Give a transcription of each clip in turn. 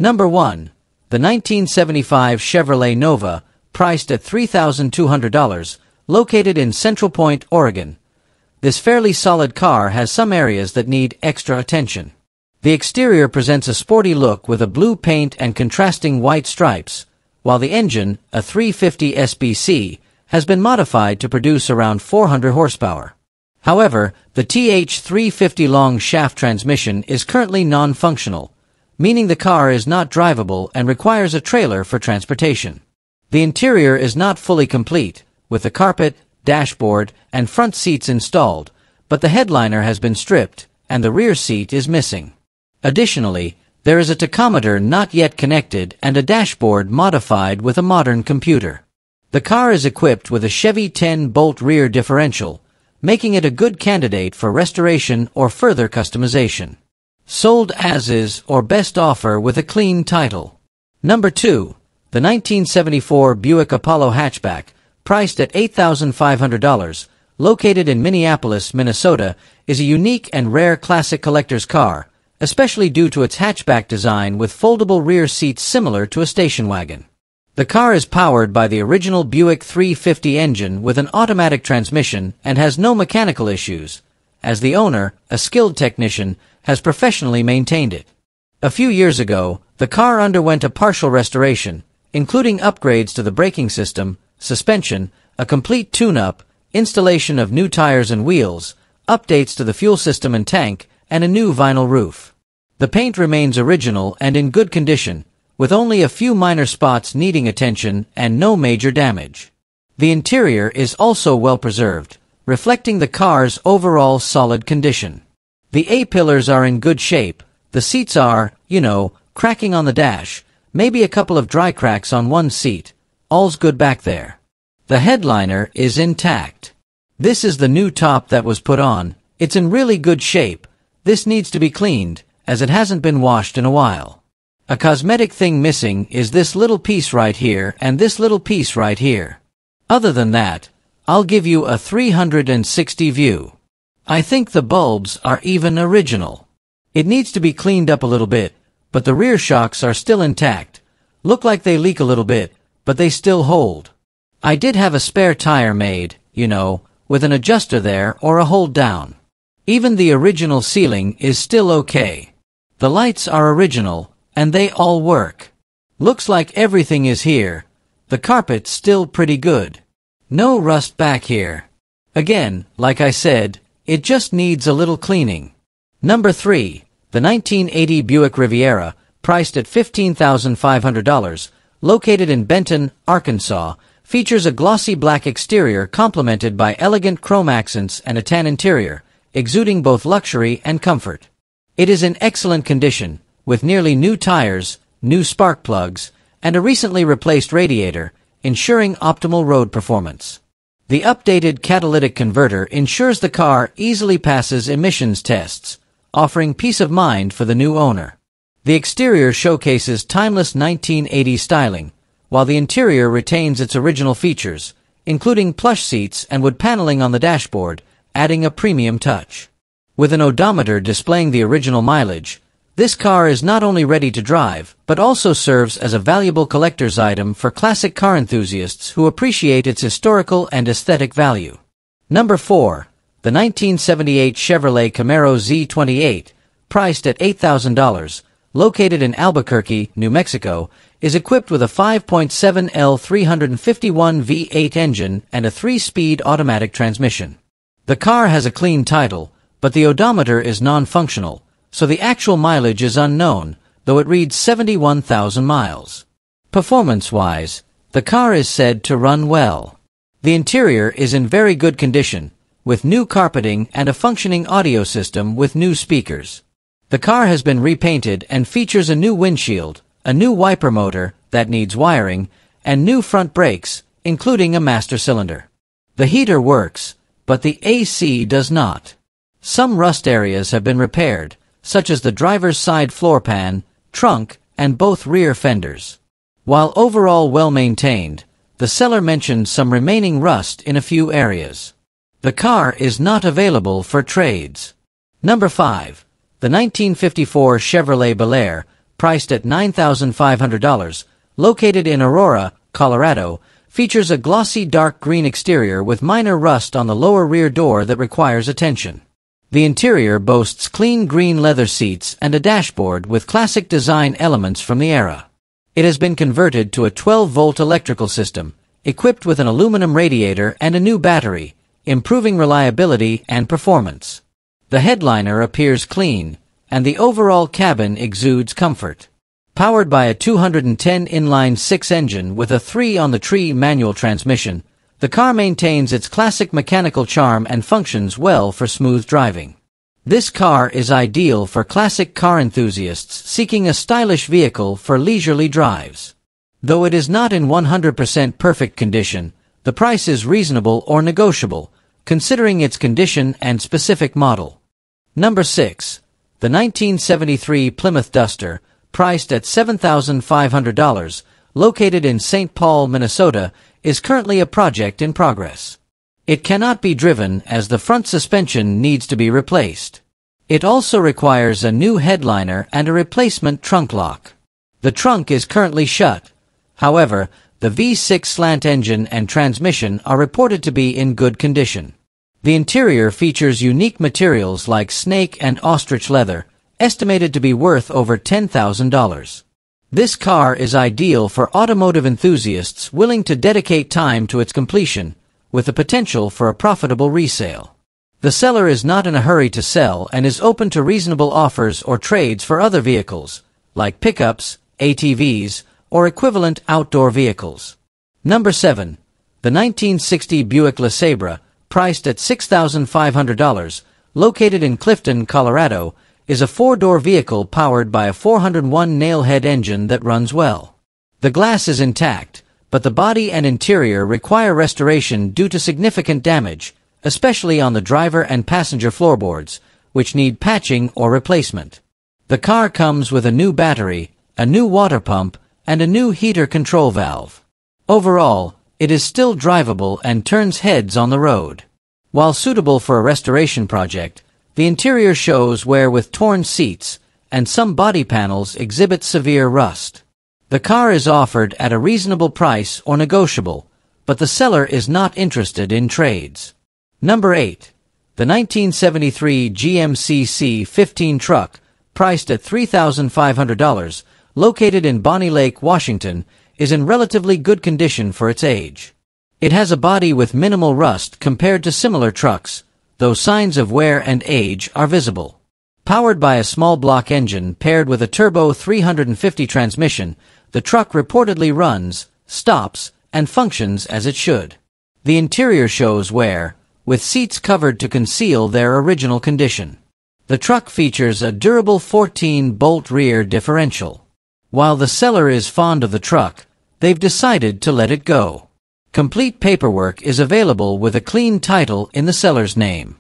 Number 1. The 1975 Chevrolet Nova, priced at $3,200, located in Central Point, Oregon. This fairly solid car has some areas that need extra attention. The exterior presents a sporty look with a blue paint and contrasting white stripes, while the engine, a 350 SBC, has been modified to produce around 400 horsepower. However, the TH350 long shaft transmission is currently non-functional, meaning the car is not drivable and requires a trailer for transportation. The interior is not fully complete, with the carpet, dashboard, and front seats installed, but the headliner has been stripped, and the rear seat is missing. Additionally, there is a tachometer not yet connected and a dashboard modified with a modern computer. The car is equipped with a Chevy 10-bolt rear differential, making it a good candidate for restoration or further customization. Sold as is or best offer with a clean title. Number 2. The 1974 Buick Apollo hatchback, priced at $8,500, located in Minneapolis, Minnesota, is a unique and rare classic collector's car, especially due to its hatchback design with foldable rear seats similar to a station wagon. The car is powered by the original Buick 350 engine with an automatic transmission and has no mechanical issues, as the owner, a skilled technician, has professionally maintained it. A few years ago, the car underwent a partial restoration, including upgrades to the braking system, suspension, a complete tune-up, installation of new tires and wheels, updates to the fuel system and tank, and a new vinyl roof. The paint remains original and in good condition, with only a few minor spots needing attention and no major damage. The interior is also well preserved, reflecting the car's overall solid condition. The A-pillars are in good shape, the seats are, cracking on the dash, maybe a couple of dry cracks on one seat, all's good back there. The headliner is intact. This is the new top that was put on, it's in really good shape, this needs to be cleaned, as it hasn't been washed in a while. A cosmetic thing missing is this little piece right here and this little piece right here. Other than that, I'll give you a 360 view. I think the bulbs are even original. It needs to be cleaned up a little bit, but the rear shocks are still intact. Look like they leak a little bit, but they still hold. I did have a spare tire made, with an adjuster there or a hold down. Even the original sealing is still okay. The lights are original, and they all work. Looks like everything is here. The carpet's still pretty good. No rust back here. Again, like I said, it just needs a little cleaning. Number 3. The 1980 Buick Riviera, priced at $15,500, located in Benton, Arkansas, features a glossy black exterior complemented by elegant chrome accents and a tan interior, exuding both luxury and comfort. It is in excellent condition, with nearly new tires, new spark plugs, and a recently replaced radiator, ensuring optimal road performance. The updated catalytic converter ensures the car easily passes emissions tests, offering peace of mind for the new owner. The exterior showcases timeless 1980s styling, while the interior retains its original features, including plush seats and wood paneling on the dashboard, adding a premium touch. With an odometer displaying the original mileage, this car is not only ready to drive, but also serves as a valuable collector's item for classic car enthusiasts who appreciate its historical and aesthetic value. Number 4. The 1978 Chevrolet Camaro Z28, priced at $8,000, located in Albuquerque, New Mexico, is equipped with a 5.7L 351 V8 engine and a 3-speed automatic transmission. The car has a clean title, but the odometer is non-functional, so the actual mileage is unknown, though it reads 71,000 miles. Performance-wise, the car is said to run well. The interior is in very good condition, with new carpeting and a functioning audio system with new speakers. The car has been repainted and features a new windshield, a new wiper motor that needs wiring, and new front brakes, including a master cylinder. The heater works, but the AC does not. Some rust areas have been repaired, such as the driver's side floor pan, trunk, and both rear fenders. While overall well-maintained, the seller mentioned some remaining rust in a few areas. The car is not available for trades. Number 5. The 1954 Chevrolet Bel Air, priced at $9,500, located in Aurora, Colorado, features a glossy dark green exterior with minor rust on the lower rear door that requires attention. The interior boasts clean green leather seats and a dashboard with classic design elements from the era. It has been converted to a 12-volt electrical system, equipped with an aluminum radiator and a new battery, improving reliability and performance. The headliner appears clean, and the overall cabin exudes comfort. Powered by a 210 inline-6 engine with a 3-on-the-tree manual transmission, the car maintains its classic mechanical charm and functions well for smooth driving. This car is ideal for classic car enthusiasts seeking a stylish vehicle for leisurely drives. Though it is not in 100% perfect condition, the price is reasonable or negotiable, considering its condition and specific model. Number 6. The 1973 Plymouth Duster, priced at $7,500, located in St. Paul, Minnesota, is currently a project in progress. It cannot be driven as the front suspension needs to be replaced. It also requires a new headliner and a replacement trunk lock. The trunk is currently shut. However, the V6 slant engine and transmission are reported to be in good condition. The interior features unique materials like snake and ostrich leather, estimated to be worth over $10,000. This car is ideal for automotive enthusiasts willing to dedicate time to its completion, with the potential for a profitable resale. The seller is not in a hurry to sell and is open to reasonable offers or trades for other vehicles, like pickups, ATVs, or equivalent outdoor vehicles. Number 7. The 1960 Buick LeSabre, priced at $6,500, located in Clifton, Colorado, is a 4-door vehicle powered by a 401 nail-head engine that runs well. The glass is intact, but the body and interior require restoration due to significant damage, especially on the driver and passenger floorboards, which need patching or replacement. The car comes with a new battery, a new water pump, and a new heater control valve. Overall, it is still drivable and turns heads on the road. While suitable for a restoration project, the interior shows wear with torn seats, and some body panels exhibit severe rust. The car is offered at a reasonable price or negotiable, but the seller is not interested in trades. Number 8. The 1973 GMC C15 truck, priced at $3,500, located in Bonney Lake, Washington, is in relatively good condition for its age. It has a body with minimal rust compared to similar trucks, though signs of wear and age are visible. Powered by a small block engine paired with a turbo 350 transmission, the truck reportedly runs, stops, and functions as it should. The interior shows wear, with seats covered to conceal their original condition. The truck features a durable 14-bolt rear differential. While the seller is fond of the truck, they've decided to let it go. Complete paperwork is available with a clean title in the seller's name.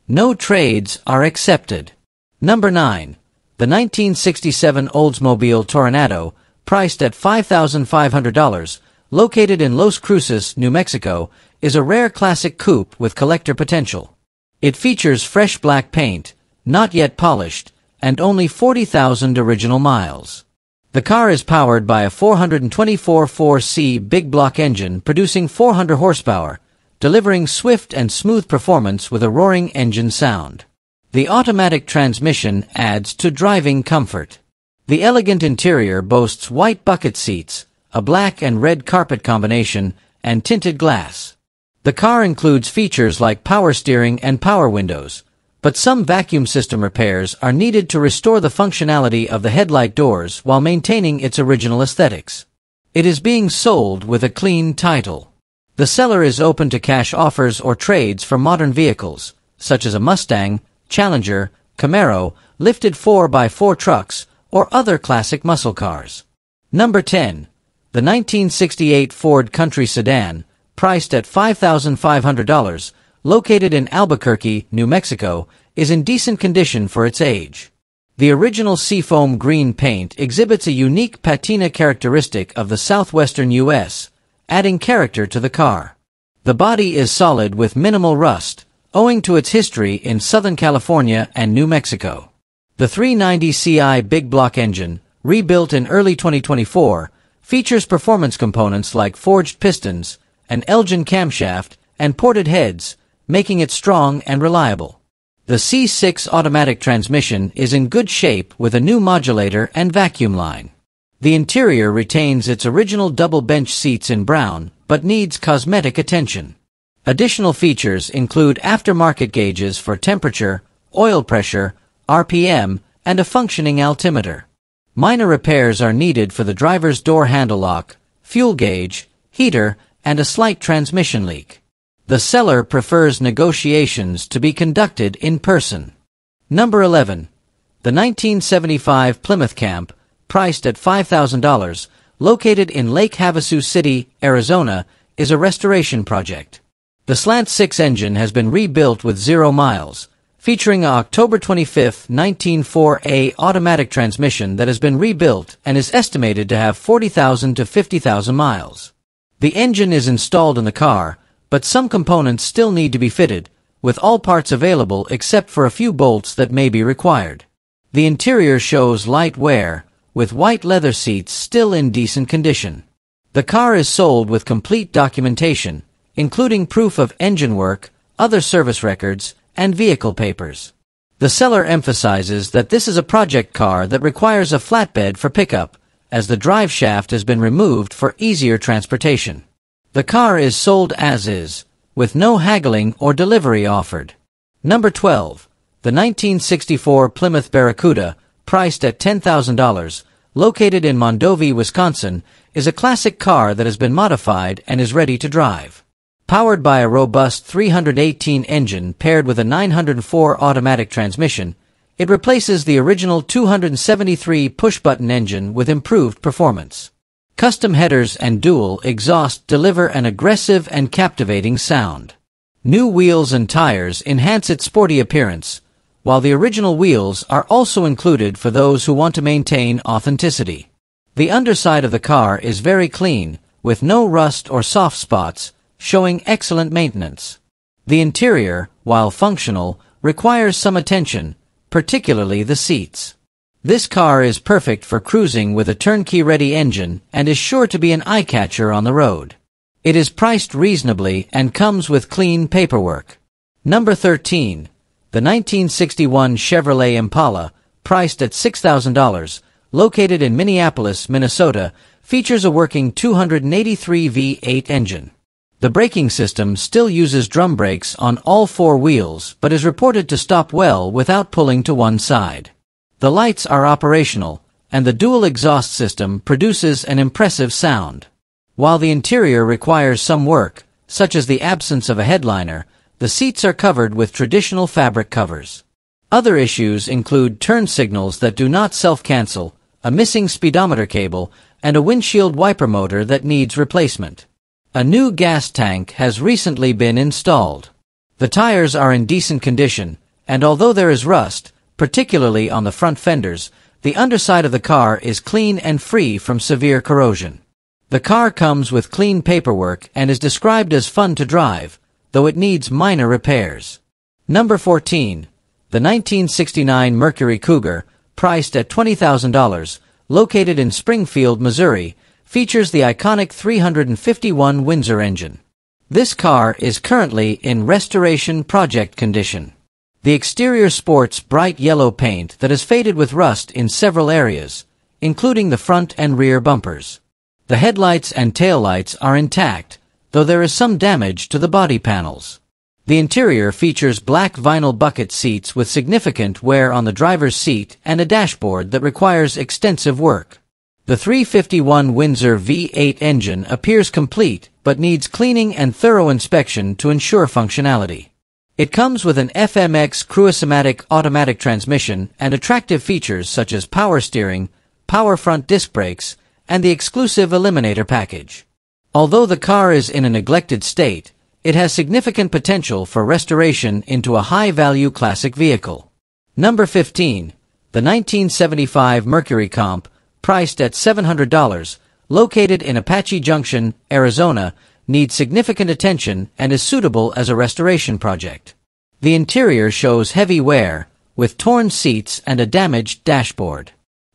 No trades are accepted. Number 9. The 1967 Oldsmobile Toronado, priced at $5,500, located in Los Cruces, New Mexico, is a rare classic coupe with collector potential. It features fresh black paint, not yet polished, and only 40,000 original miles. The car is powered by a 424 4C big block engine producing 400 horsepower, delivering swift and smooth performance with a roaring engine sound. The automatic transmission adds to driving comfort. The elegant interior boasts white bucket seats, a black and red carpet combination, and tinted glass. The car includes features like power steering and power windows, but some vacuum system repairs are needed to restore the functionality of the headlight doors while maintaining its original aesthetics. It is being sold with a clean title. The seller is open to cash offers or trades for modern vehicles, such as a Mustang, Challenger, Camaro, lifted 4x4 trucks, or other classic muscle cars. Number 10. The 1968 Ford Country Sedan, priced at $5,500, located in Albuquerque, New Mexico, is in decent condition for its age. The original seafoam green paint exhibits a unique patina characteristic of the southwestern U.S., adding character to the car. The body is solid with minimal rust, owing to its history in Southern California and New Mexico. The 390 Ci big block engine, rebuilt in early 2024, features performance components like forged pistons, an Elgin camshaft, and ported heads, making it strong and reliable. The C6 automatic transmission is in good shape with a new modulator and vacuum line. The interior retains its original double bench seats in brown, but needs cosmetic attention. Additional features include aftermarket gauges for temperature, oil pressure, RPM, and a functioning altimeter. Minor repairs are needed for the driver's door handle lock, fuel gauge, heater, and a slight transmission leak. The seller prefers negotiations to be conducted in person. Number 11. The 1975 Plymouth Camp, priced at $5,000, located in Lake Havasu City, Arizona, is a restoration project. The Slant 6 engine has been rebuilt with 0 miles, featuring an October 25, 1904A automatic transmission that has been rebuilt and is estimated to have 40,000 to 50,000 miles. The engine is installed in the car, but some components still need to be fitted, with all parts available except for a few bolts that may be required. The interior shows light wear, with white leather seats still in decent condition. The car is sold with complete documentation, including proof of engine work, other service records, and vehicle papers. The seller emphasizes that this is a project car that requires a flatbed for pickup, as the drive shaft has been removed for easier transportation. The car is sold as is, with no haggling or delivery offered. Number 12. The 1964 Plymouth Barracuda, priced at $10,000, located in Mondovi, Wisconsin, is a classic car that has been modified and is ready to drive. Powered by a robust 318 engine paired with a 904 automatic transmission, it replaces the original 273 push-button engine with improved performance. Custom headers and dual exhaust deliver an aggressive and captivating sound. New wheels and tires enhance its sporty appearance, while the original wheels are also included for those who want to maintain authenticity. The underside of the car is very clean, with no rust or soft spots, showing excellent maintenance. The interior, while functional, requires some attention, particularly the seats. This car is perfect for cruising with a turnkey-ready engine and is sure to be an eye-catcher on the road. It is priced reasonably and comes with clean paperwork. Number 13. The 1961 Chevrolet Impala, priced at $6,000, located in Minneapolis, Minnesota, features a working 283 V8 engine. The braking system still uses drum brakes on all 4 wheels but is reported to stop well without pulling to one side. The lights are operational, and the dual exhaust system produces an impressive sound. While the interior requires some work, such as the absence of a headliner, the seats are covered with traditional fabric covers. Other issues include turn signals that do not self-cancel, a missing speedometer cable, and a windshield wiper motor that needs replacement. A new gas tank has recently been installed. The tires are in decent condition, and although there is rust, particularly on the front fenders, the underside of the car is clean and free from severe corrosion. The car comes with clean paperwork and is described as fun to drive, though it needs minor repairs. Number 14. The 1969 Mercury Cougar, priced at $20,000, located in Springfield, Missouri, features the iconic 351 Windsor engine. This car is currently in restoration project condition. The exterior sports bright yellow paint that has faded with rust in several areas, including the front and rear bumpers. The headlights and taillights are intact, though there is some damage to the body panels. The interior features black vinyl bucket seats with significant wear on the driver's seat and a dashboard that requires extensive work. The 351 Windsor V8 engine appears complete but needs cleaning and thorough inspection to ensure functionality. It comes with an FMX Cruise-O-Matic automatic transmission and attractive features such as power steering, power front disc brakes, and the exclusive Eliminator package. Although the car is in a neglected state, it has significant potential for restoration into a high-value classic vehicle. Number 15. The 1975 Mercury Comp, priced at $700, located in Apache Junction, Arizona, needs significant attention and is suitable as a restoration project. The interior shows heavy wear, with torn seats and a damaged dashboard.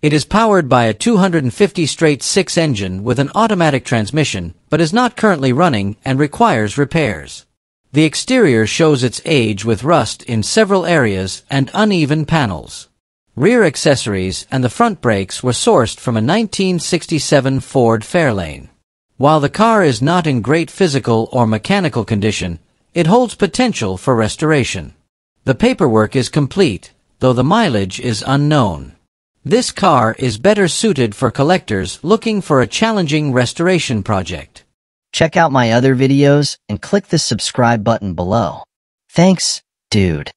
It is powered by a 250 straight-six engine with an automatic transmission, but is not currently running and requires repairs. The exterior shows its age with rust in several areas and uneven panels. Rear accessories and the front brakes were sourced from a 1967 Ford Fairlane. While the car is not in great physical or mechanical condition, it holds potential for restoration. The paperwork is complete, though the mileage is unknown. This car is better suited for collectors looking for a challenging restoration project. Check out my other videos and click the subscribe button below. Thanks, dude.